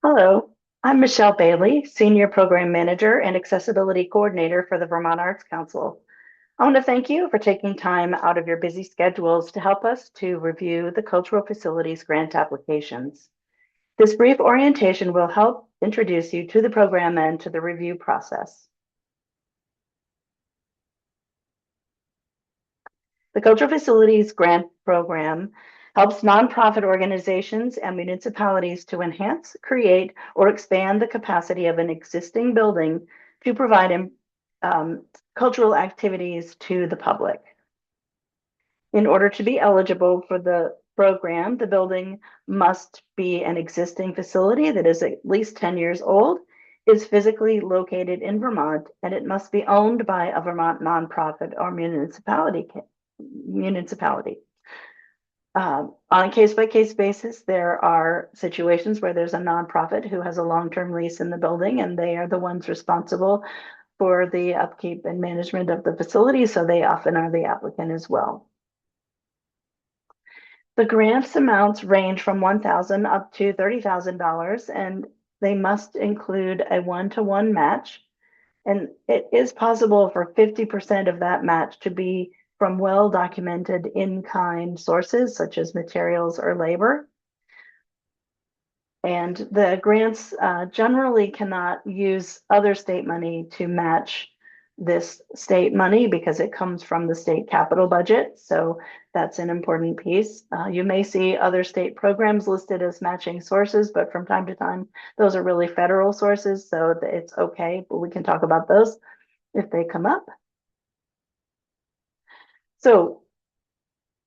Hello, I'm Michelle Bailey, Senior Program Manager and Accessibility Coordinator for the Vermont Arts Council. I want to thank you for taking time out of your busy schedules to help us to review the cultural facilities grant applications. This brief orientation will help introduce you to the program and to the review process. The Cultural Facilities Grant Program helps nonprofit organizations and municipalities to enhance, create, or expand the capacity of an existing building to provide cultural activities to the public. In order to be eligible for the program, the building must be an existing facility that is at least 10 years old, is physically located in Vermont, and it must be owned by a Vermont nonprofit or municipality. On a case-by-case basis, there are situations where there's a nonprofit who has a long-term lease in the building, and they are the ones responsible for the upkeep and management of the facility, so they often are the applicant as well. The grants amounts range from $1,000 up to $30,000, and they must include a one-to-one match. And it is possible for 50% of that match to be from well-documented in-kind sources, such as materials or labor. And the grants generally cannot use other state money to match this state money because it comes from the state capital budget. So that's an important piece. You may see other state programs listed as matching sources, but from time to time, those are really federal sources. So it's okay, but we can talk about those if they come up. So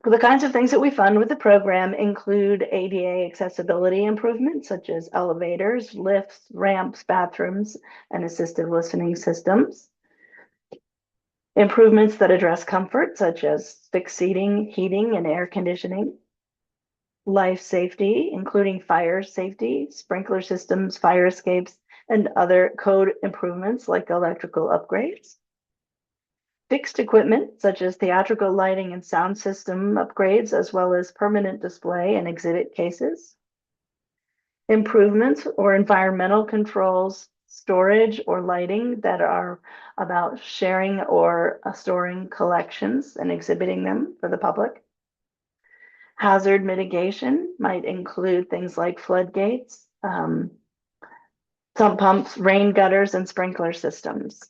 the kinds of things that we fund with the program include ADA accessibility improvements such as elevators, lifts, ramps, bathrooms, and assistive listening systems. Improvements that address comfort such as fixed seating, heating, and air conditioning. Life safety, including fire safety, sprinkler systems, fire escapes, and other code improvements like electrical upgrades. Fixed equipment such as theatrical lighting and sound system upgrades, as well as permanent display and exhibit cases. Improvements or environmental controls, storage or lighting that are about sharing or storing collections and exhibiting them for the public. Hazard mitigation might include things like floodgates, sump pumps, rain gutters, and sprinkler systems.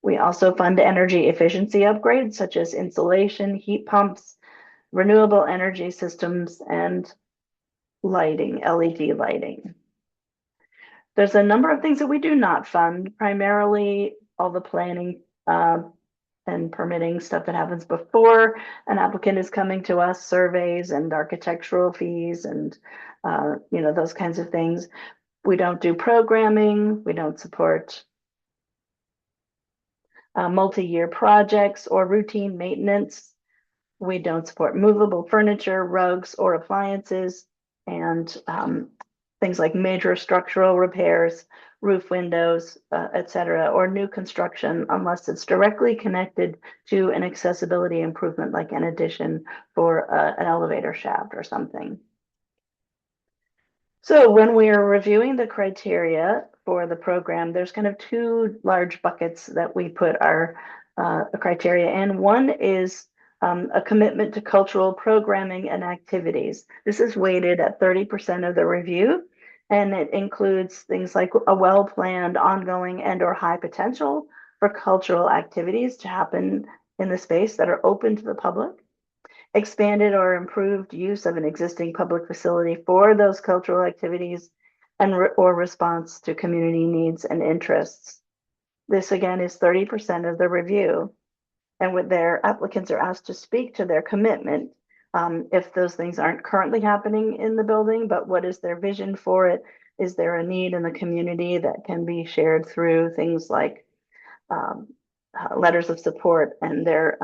We also fund energy efficiency upgrades such as insulation, heat pumps, renewable energy systems, and lighting, LED lighting. There's a number of things that we do not fund, primarily all the planning and permitting stuff that happens before an applicant is coming to us, surveys and architectural fees and those kinds of things. We don't do programming. We don't support multi-year projects or routine maintenance. We don't support movable furniture, rugs, or appliances, and things like major structural repairs, roof windows, etc., or new construction, unless it's directly connected to an accessibility improvement, like an addition for an elevator shaft or something. So when we are reviewing the criteria for the program, there's kind of two large buckets that we put our criteria in. One is a commitment to cultural programming and activities. This is weighted at 30% of the review, and it includes things like a well-planned, ongoing, and/or high potential for cultural activities to happen in the space that are open to the public. Expanded or improved use of an existing public facility for those cultural activities or response to community needs and interests. This again is 30% of the review. And with their applicants are asked to speak to their commitment if those things aren't currently happening in the building, but what is their vision for it? Is there a need in the community that can be shared through things like letters of support and their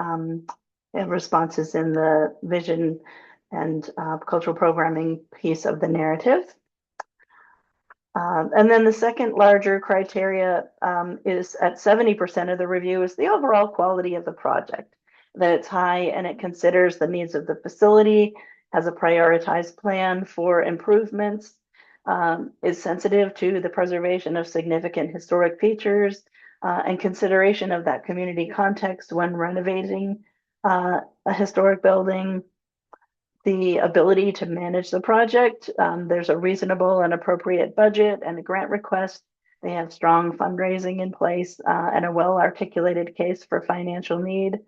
responses in the vision and cultural programming piece of the narrative. And then the second larger criteria is at 70% of the review is the overall quality of the project, that it's high and it considers the needs of the facility, has a prioritized plan for improvements, is sensitive to the preservation of significant historic features and consideration of that community context when renovating a historic building, the ability to manage the project. There's a reasonable and appropriate budget and a grant request. They have strong fundraising in place and a well-articulated case for financial need.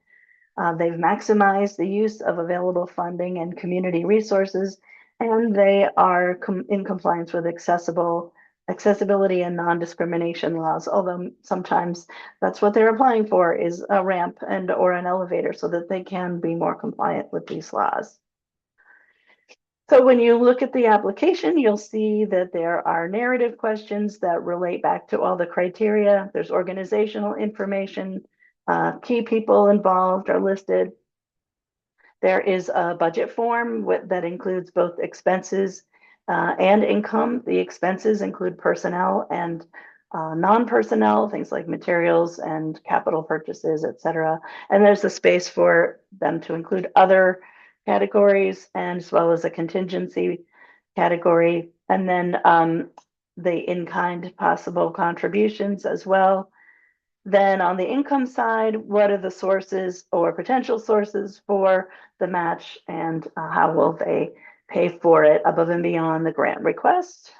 They've maximized the use of available funding and community resources, and they are in compliance with accessibility and non-discrimination laws, although sometimes that's what they're applying for is a ramp and or an elevator so that they can be more compliant with these laws. So when you look at the application, you'll see that there are narrative questions that relate back to all the criteria. There's organizational information. Key people involved are listed. There is a budget form that includes both expenses and income. The expenses include personnel and non-personnel, things like materials and capital purchases, et cetera. And there's a space for them to include other categories and as well as a contingency category. And then the in-kind possible contributions as well. Then on the income side, what are the sources or potential sources for the match and how will they pay for it above and beyond the grant request?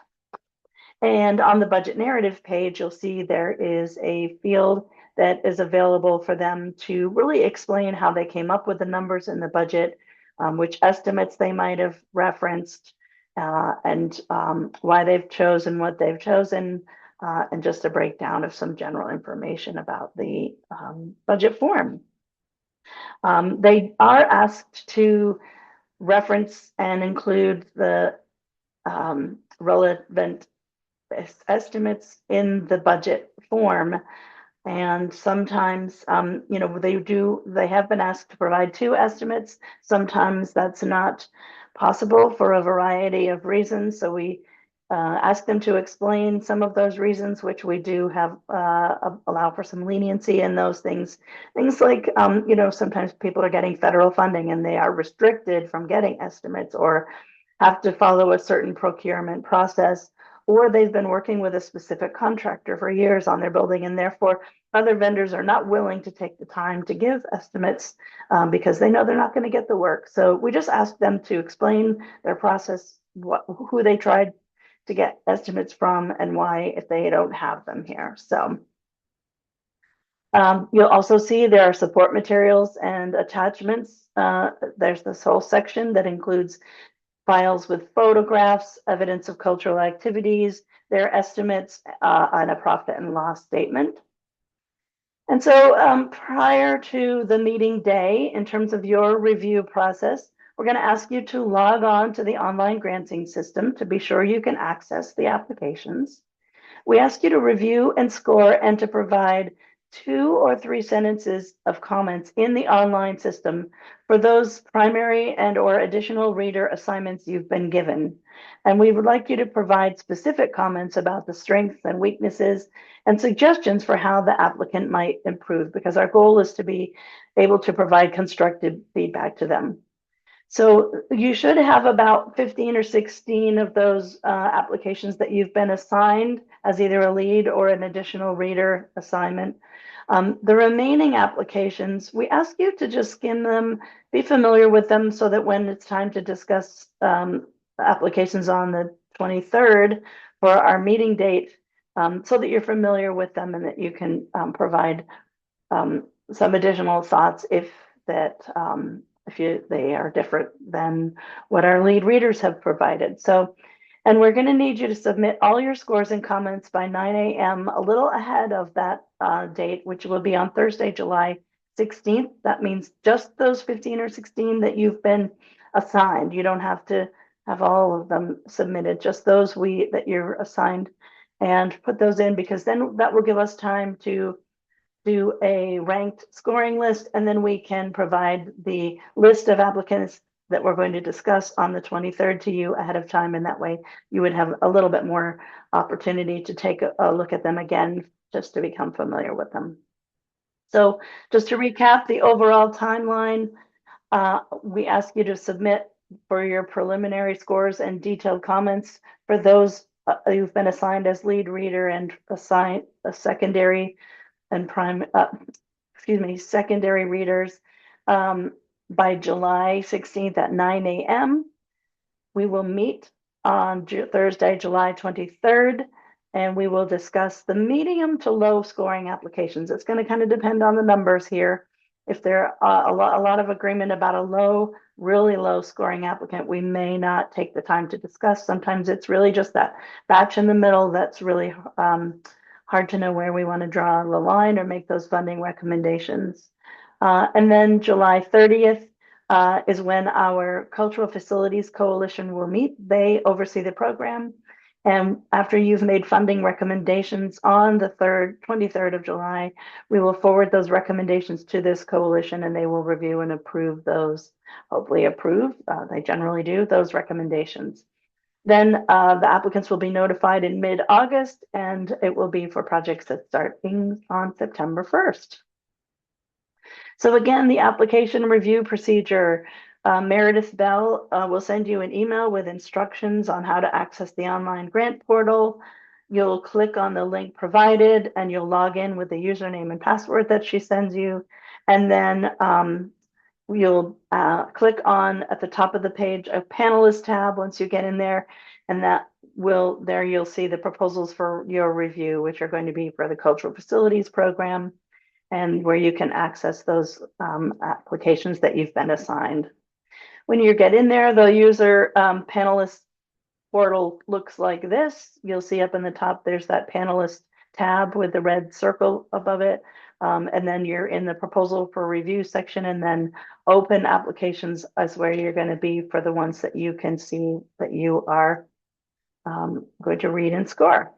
And on the budget narrative page, you'll see there is a field that is available for them to really explain how they came up with the numbers in the budget, which estimates they might have referenced, and why they've chosen what they've chosen, and just a breakdown of some general information about the budget form. They are asked to reference and include the relevant estimates in the budget form. And sometimes, they have been asked to provide two estimates. Sometimes that's not possible for a variety of reasons. So we ask them to explain some of those reasons, which we do have allow for some leniency in those things. Things like, sometimes people are getting federal funding and they are restricted from getting estimates or have to follow a certain procurement process, or they've been working with a specific contractor for years on their building, and therefore other vendors are not willing to take the time to give estimates because they know they're not going to get the work. So we just ask them to explain their process, who they tried to get estimates from, and why if they don't have them here. So you'll also see there are support materials and attachments. There's this whole section that includes files with photographs, evidence of cultural activities, their estimates, and a profit and loss statement. And so prior to the meeting day, in terms of your review process, we're going to ask you to log on to the online granting system to be sure you can access the applications. We ask you to review and score and to provide 2 or 3 sentences of comments in the online system for those primary and or additional reader assignments you've been given. And we would like you to provide specific comments about the strengths and weaknesses and suggestions for how the applicant might improve, because our goal is to be able to provide constructive feedback to them. So you should have about 15 or 16 of those applications that you've been assigned as either a lead or an additional reader assignment. The remaining applications, we ask you to just skim them, be familiar with them so that when it's time to discuss applications on the 23rd for our meeting date, so that you're familiar with them and that you can provide some additional thoughts if they are different than what our lead readers have provided. So, and we're going to need you to submit all your scores and comments by 9 a.m. a little ahead of that date, which will be on Thursday, July 16th. That means just those 15 or 16 that you've been assigned. You don't have to have all of them submitted, just those that you're assigned, and put those in, because then that will give us time to do a ranked scoring list, and then we can provide the list of applicants that we're going to discuss on the 23rd to you ahead of time, and that way you would have a little bit more opportunity to take a look at them again, just to become familiar with them. So just to recap the overall timeline, we ask you to submit for your preliminary scores and detailed comments for those who've been assigned as lead reader and assigned a secondary and secondary readers by July 16th at 9 a.m. We will meet on Thursday, July 23rd, and we will discuss the medium to low scoring applications. It's going to kind of depend on the numbers here. If there are a lot of agreement about a low, really low scoring applicant, we may not take the time to discuss. Sometimes it's really just that batch in the middle that's really hard to know where we want to draw the line or make those funding recommendations. And then July 30th, is when our Cultural Facilities Coalition will meet. They oversee the program. And after you've made funding recommendations on the 23rd of July, we will forward those recommendations to this coalition and they will review and approve those, hopefully approve, they generally do, those recommendations. Then the applicants will be notified in mid-August and it will be for projects that start on September 1st. So again, the application review procedure, Meredith Bell will send you an email with instructions on how to access the online grant portal. You'll click on the link provided and you'll log in with the username and password that she sends you. And then you'll click on at the top of the page a panelist tab once you get in there, and there you'll see the proposals for your review, which are going to be for the cultural facilities program, and where you can access those applications that you've been assigned. When you get in there, the user panelist portal looks like this. You'll see up in the top, there's that panelist tab with the red circle above it. And then you're in the proposal for review section, and then open applications is where you're going to be for the ones that you can see that you are going to read and score.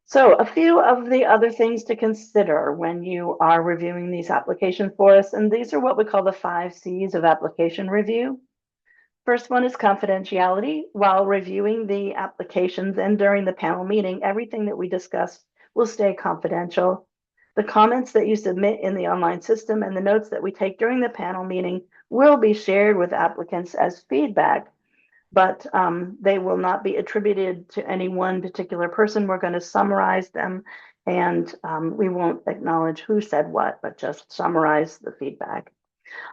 So a few of the other things to consider when you are reviewing these applications for us, and these are what we call the 5 C's of application review. First one is confidentiality. While reviewing the applications and during the panel meeting, everything that we discuss will stay confidential. The comments that you submit in the online system and the notes that we take during the panel meeting will be shared with applicants as feedback, but they will not be attributed to any one particular person. We're going to summarize them, and we won't acknowledge who said what, but just summarize the feedback.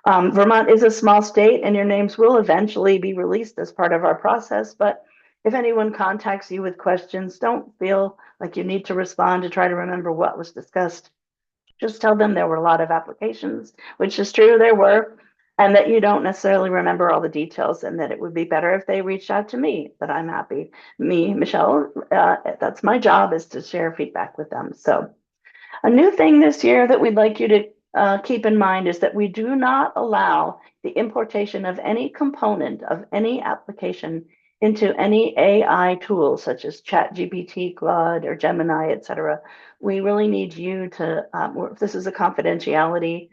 Vermont is a small state, and your names will eventually be released as part of our process, but if anyone contacts you with questions, don't feel like you need to respond to try to remember what was discussed. Just tell them there were a lot of applications, which is true, there were, and that you don't necessarily remember all the details, and that it would be better if they reached out to me, that I'm happy. Me, Michelle, that's my job, is to share feedback with them. So a new thing this year that we'd like you to keep in mind is that we do not allow the importation of any component of any application into any AI tools such as ChatGPT, Claude, or Gemini, etc. We really need you to, this is a confidentiality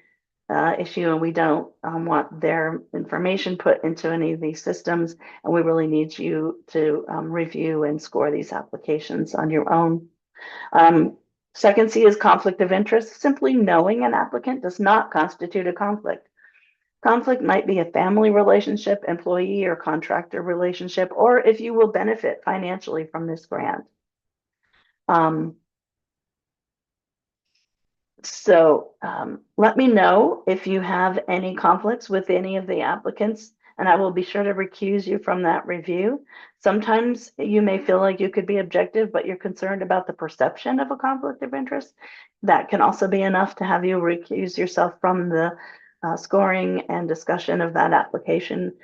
issue, and we don't want their information put into any of these systems, and we really need you to review and score these applications on your own. Second C is conflict of interest. Simply knowing an applicant does not constitute a conflict. Conflict might be a family relationship, employee or contractor relationship, or if you will benefit financially from this grant. Let me know if you have any conflicts with any of the applicants, and I will be sure to recuse you from that review. Sometimes you may feel like you could be objective, but you're concerned about the perception of a conflict of interest. That can also be enough to have you recuse yourself from the scoring and discussion of that application.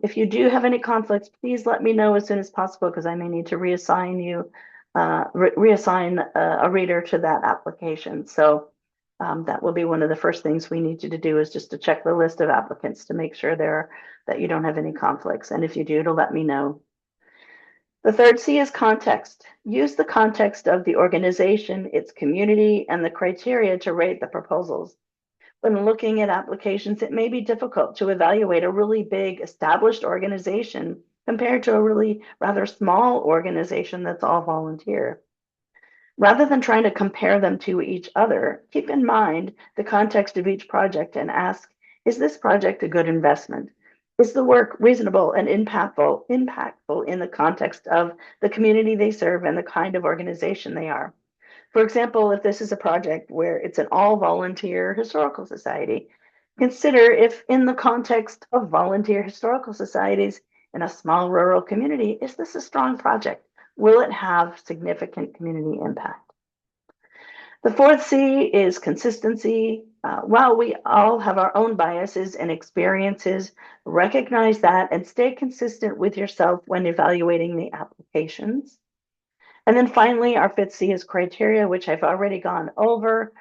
If you do have any conflicts, please let me know as soon as possible, because I may need to reassign you, reassign a reader to that application. So that will be one of the first things we need you to do, is just to check the list of applicants to make sure that you don't have any conflicts. And if you do, to let me know. The third C is context. Use the context of the organization, its community, and the criteria to rate the proposals. When looking at applications, it may be difficult to evaluate a really big established organization compared to a really rather small organization that's all volunteer. Rather than trying to compare them to each other, keep in mind the context of each project and ask, is this project a good investment? Is the work reasonable and impactful in the context of the community they serve and the kind of organization they are? For example, if this is a project where it's an all volunteer historical society, consider if, in the context of volunteer historical societies in a small rural community, is this a strong project? Will it have significant community impact? The fourth C is consistency. While we all have our own biases and experiences, recognize that and stay consistent with yourself when evaluating the applications. And then finally, our fifth C is criteria, which I've already gone over.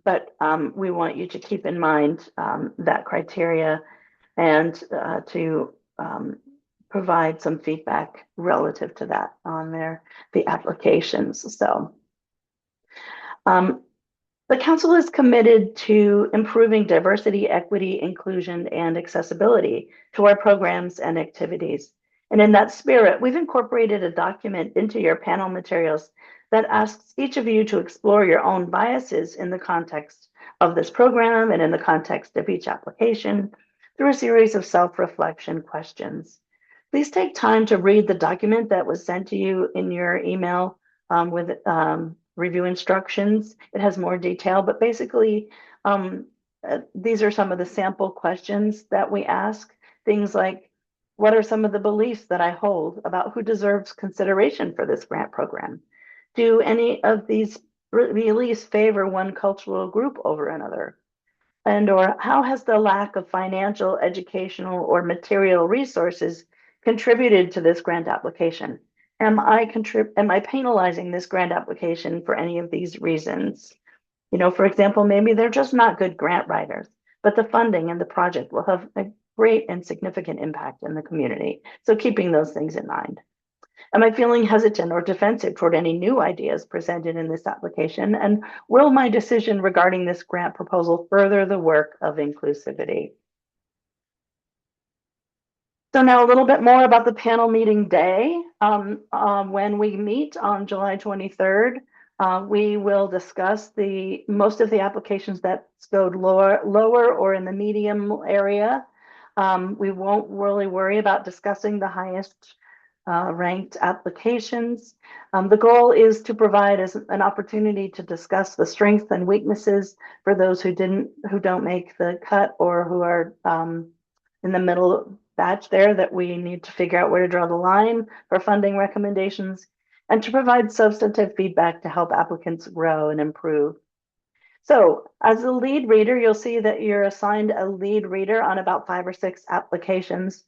But we want you to keep in mind that criteria and to provide some feedback relative to that on the applications. So the Council is committed to improving diversity, equity, inclusion, and accessibility to our programs and activities. And in that spirit, we've incorporated a document into your panel materials that asks each of you to explore your own biases in the context of this program and in the context of each application through a series of self-reflection questions. Please take time to read the document that was sent to you in your email with review instructions. It has more detail, but basically, these are some of the sample questions that we ask. Things like, what are some of the beliefs that I hold about who deserves consideration for this grant program? Do any of these beliefs favor one cultural group over another? And or how has the lack of financial, educational, or material resources contributed to this grant application? Am I penalizing this grant application for any of these reasons? You know, for example, maybe they're just not good grant writers, but the funding and the project will have a great and significant impact in the community. So keeping those things in mind. Am I feeling hesitant or defensive toward any new ideas presented in this application? And will my decision regarding this grant proposal further the work of inclusivity? So now a little bit more about the panel meeting day. When we meet on July 23rd, we will discuss most of the applications that scored lower or in the medium area. We won't really worry about discussing the highest ranked applications. The goal is to provide an opportunity to discuss the strengths and weaknesses for those who don't make the cut or who are in the middle batch there, that we need to figure out where to draw the line for funding recommendations, and to provide substantive feedback to help applicants grow and improve. So as a lead reader, you'll see that you're assigned a lead reader on about 5 or 6 applications.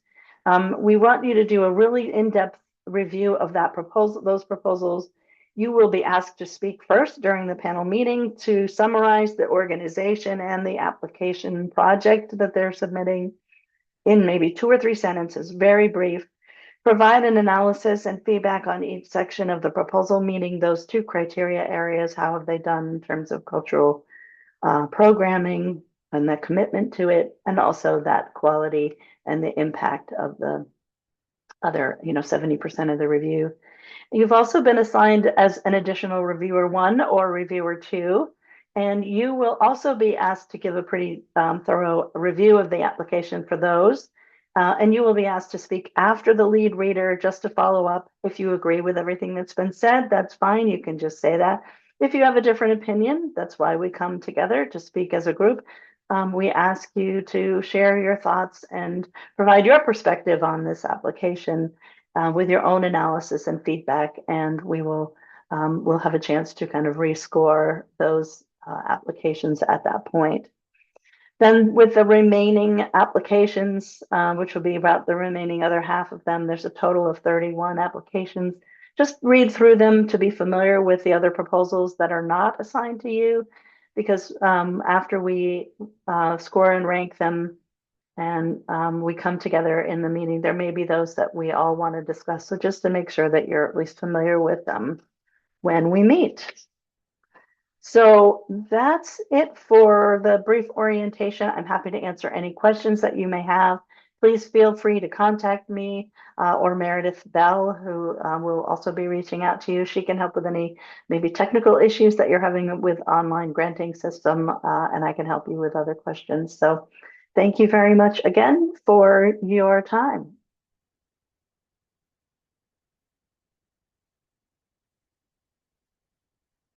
We want you to do a really in-depth review of those proposals. You will be asked to speak first during the panel meeting to summarize the organization and the application project that they're submitting in maybe 2 or 3 sentences, very brief. Provide an analysis and feedback on each section of the proposal, meeting those 2 criteria areas. How have they done in terms of cultural programming and the commitment to it, and also that quality and the impact of the other, 70% of the review. You've also been assigned as an additional reviewer 1 or reviewer 2, and you will also be asked to give a pretty thorough review of the application for those. And you will be asked to speak after the lead reader just to follow up. If you agree with everything that's been said, that's fine. You can just say that. If you have a different opinion, that's why we come together to speak as a group. We ask you to share your thoughts and provide your perspective on this application with your own analysis and feedback, and we'll have a chance to kind of rescore those applications at that point. Then with the remaining applications, which will be about the remaining other half of them, there's a total of 31 applications. Just read through them to be familiar with the other proposals that are not assigned to you, because after we score and rank them and we come together in the meeting, there may be those that we all want to discuss. So just to make sure that you're at least familiar with them when we meet. So that's it for the brief orientation. I'm happy to answer any questions that you may have. Please feel free to contact me or Meredith Bell, who will also be reaching out to you. She can help with any maybe technical issues that you're having with online granting system, and I can help you with other questions. So Thank you very much again for your time.